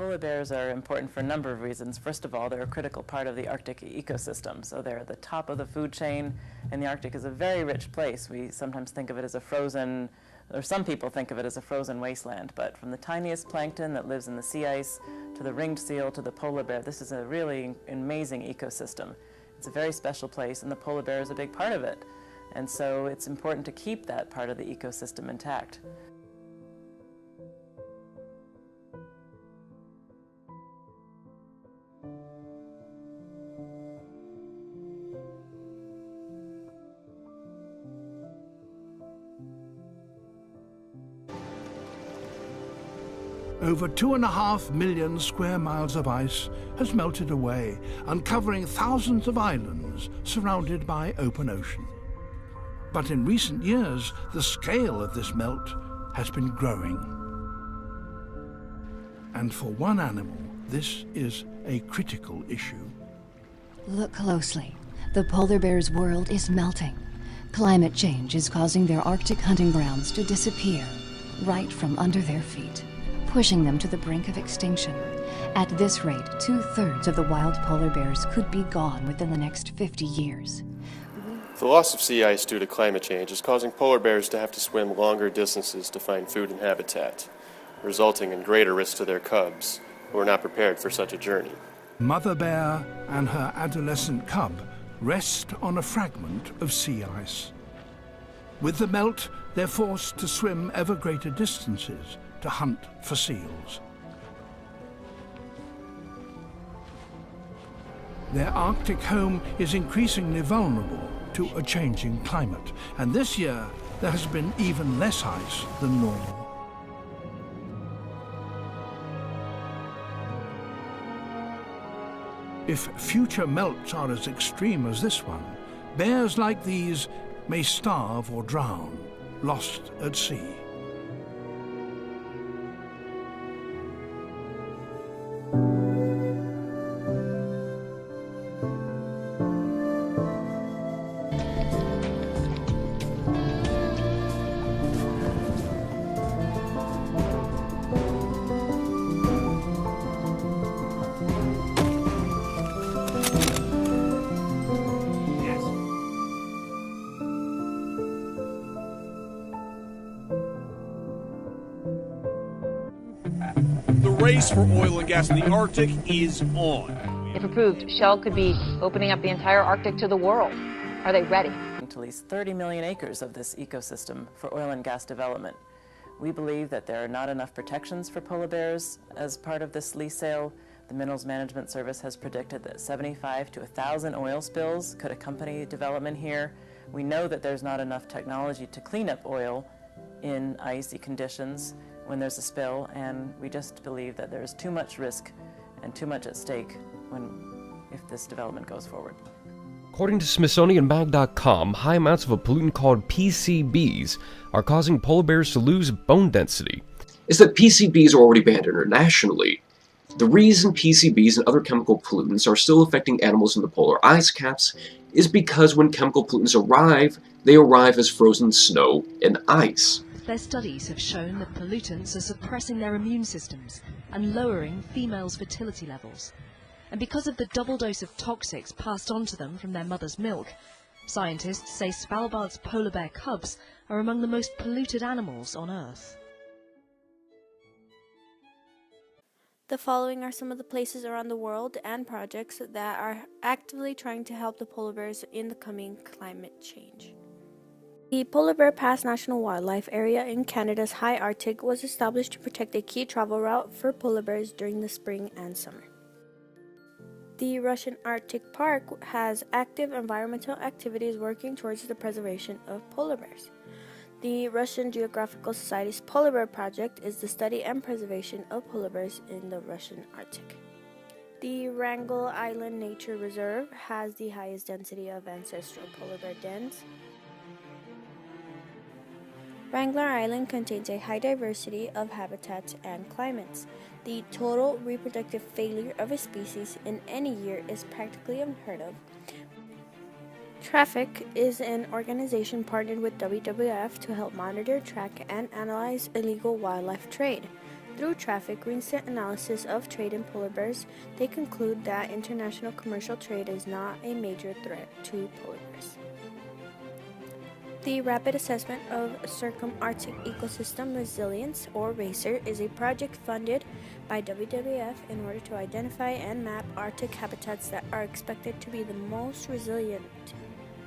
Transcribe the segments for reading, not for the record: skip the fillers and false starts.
Polar bears are important for a number of reasons. First of all, they're a critical part of the Arctic ecosystem. So they're at the top of the food chain, and the Arctic is a very rich place. We sometimes think of it as a frozen, or some people think of it as a frozen wasteland. But from the tiniest plankton that lives in the sea ice, to the ringed seal, to the polar bear, this is a really amazing ecosystem. It's a very special place, and the polar bear is a big part of it. And so it's important to keep that part of the ecosystem intact. Over 2.5 million square miles of ice has melted away, uncovering thousands of islands surrounded by open ocean. But in recent years, the scale of this melt has been growing. And for one animal, this is a critical issue. Look closely. The polar bear's world is melting. Climate change is causing their Arctic hunting grounds to disappear right from under their feet, pushing them to the brink of extinction. At this rate, 2/3 of the wild polar bears could be gone within the next 50 years. The loss of sea ice due to climate change is causing polar bears to have to swim longer distances to find food and habitat, resulting in greater risk to their cubs, who are not prepared for such a journey. Mother bear and her adolescent cub rest on a fragment of sea ice. With the melt, they're forced to swim ever greater distances to hunt for seals. Their Arctic home is increasingly vulnerable to a changing climate, and this year there has been even less ice than normal. If future melts are as extreme as this one, bears like these may starve or drown, lost at sea. The race for oil and gas in the Arctic is on. If approved, Shell could be opening up the entire Arctic to the world. Are they ready? To lease 30 million acres of this ecosystem for oil and gas development. We believe that there are not enough protections for polar bears as part of this lease sale. The Minerals Management Service has predicted that 75 to 1,000 oil spills could accompany development here. We know that there's not enough technology to clean up oil in icy conditions when there's a spill, and we just believe that there's too much risk and too much at stake if this development goes forward. According to SmithsonianMag.com, high amounts of a pollutant called PCBs are causing polar bears to lose bone density. Is that PCBs are already banned internationally. The reason PCBs and other chemical pollutants are still affecting animals in the polar ice caps is because when chemical pollutants arrive, they arrive as frozen snow and ice. Their studies have shown that pollutants are suppressing their immune systems and lowering females' fertility levels. And because of the double dose of toxics passed on to them from their mother's milk, scientists say Svalbard's polar bear cubs are among the most polluted animals on Earth. The following are some of the places around the world and projects that are actively trying to help the polar bears in the coming climate change. The Polar Bear Pass National Wildlife Area in Canada's high Arctic was established to protect a key travel route for polar bears during the spring and summer. The Russian Arctic Park has active environmental activities working towards the preservation of polar bears. The Russian Geographical Society's Polar Bear Project is the study and preservation of polar bears in the Russian Arctic. The Wrangel Island Nature Reserve has the highest density of ancestral polar bear dens. Wrangler Island contains a high diversity of habitats and climates. The total reproductive failure of a species in any year is practically unheard of. Traffic is an organization partnered with WWF to help monitor, track, and analyze illegal wildlife trade. Through traffic, recent analysis of trade in polar bears, they conclude that international commercial trade is not a major threat to polar bears. The Rapid Assessment of Circumarctic Ecosystem Resilience, or RACER, is a project funded by WWF in order to identify and map Arctic habitats that are expected to be the most resilient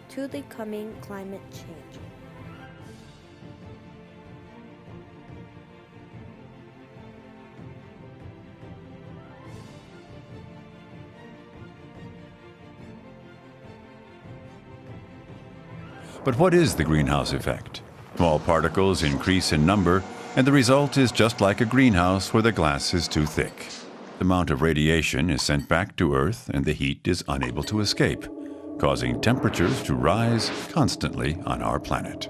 to the coming climate change. But what is the greenhouse effect? Small particles increase in number, and the result is just like a greenhouse where the glass is too thick. The amount of radiation is sent back to Earth, and the heat is unable to escape, causing temperatures to rise constantly on our planet.